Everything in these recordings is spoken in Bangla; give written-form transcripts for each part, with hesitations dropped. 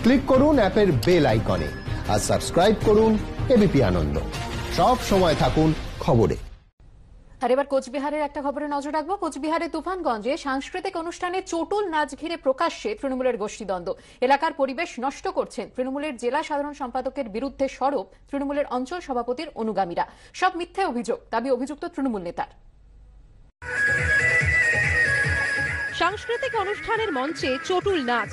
ক্লিক করুন অ্যাপের বেল আইকনে আর সাবস্ক্রাইব করুন এবিপি আনন্দ। সব সময় থাকুন খবরে। আর এবার কোচবিহারের একটা খবরে নজর রাখবো। কোচবিহারের তুফানগঞ্জে সাংস্কৃতিক অনুষ্ঠানে চটুল নাচ ঘিরে প্রকাশ্যে তৃণমূলের গোষ্ঠীদ্বন্দ্ব। এলাকার পরিবেশ নষ্ট করছেন তৃণমূলের জেলা সাধারণ সম্পাদকের বিরুদ্ধে সরব তৃণমূলের অঞ্চল সভাপতির অনুগামীরা। সব মিথ্যে অভিযোগ, দাবি অভিযুক্ত তৃণমূল নেতার। সাংস্কৃতিক অনুষ্ঠানের মঞ্চে চটুল নাচ।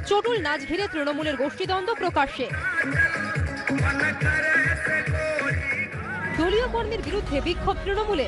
চটুল নাচ ঘিরে তৃণমূলের গোষ্ঠীদ্বন্দ্ব প্রকাশ্যে। দলীয় কর্মীর বিরুদ্ধে বিক্ষোভ তৃণমূলে।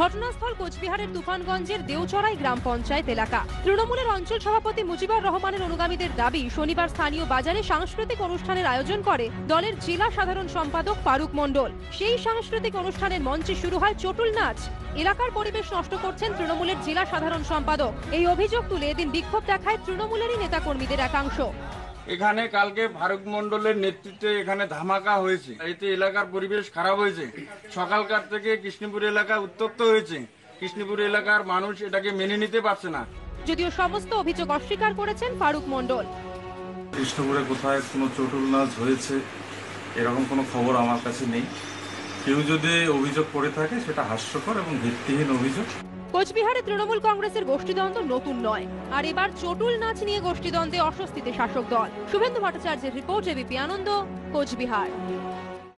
ঘটনাস্থল কোচবিহারের তুফানগঞ্জের দেওচড়াই গ্রাম পঞ্চায়েত এলাকা। তৃণমূলের অঞ্চল সভাপতি মুজিবুর রহমানের অনুগামীদের দাবি, শনিবার স্থানীয় বাজারে সাংস্কৃতিক অনুষ্ঠানের আয়োজন করে দলের জেলা সাধারণ সম্পাদক ফারুক মণ্ডল। সেই সাংস্কৃতিক অনুষ্ঠানের মঞ্চে শুরু হয় চটুল নাচ। এলাকার পরিবেশ নষ্ট করছেন তৃণমূলের জেলা সাধারণ সম্পাদক। এই অভিযোগ তুলে এদিন বিক্ষোভ দেখায় তৃণমূলেরই নেতাকর্মীদের একাংশ। এখানে কালকে ফারুক মন্ডলের নেতৃত্বে এখানে ধামাকা হয়েছে, এতে এলাকার পরিবেশ খারাপ হয়েছে। সকালকার থেকে কৃষ্ণপুর এলাকা উত্তপ্ত হয়েছে। কৃষ্ণপুর এলাকার মানুষ এটাকে মেনে নিতে পারছে না। যদিও সমস্ত অভিযোগ অস্বীকার করেছেন ফারুক মণ্ডল। কৃষ্ণপুরে কোথায় কোনো চটুল নাচ হয়েছে এরকম কোনো খবর আমার কাছে নেই। কেউ যদি অভিযোগ করে থাকে সেটা হাস্যকর এবং ভিত্তিহীন অভিযোগ। কোচবিহারে তৃণমূল কংগ্রেসের গোষ্ঠীদ্বন্দ্ব নতুন নয়, আর এবার চটুল নাচ নিয়ে গোষ্ঠীদ্বন্দ্বে অস্বস্তিতে শাসক দল। শুভেন্দু ভট্টাচার্যের রিপোর্ট, এবিপি আনন্দ, কোচবিহার।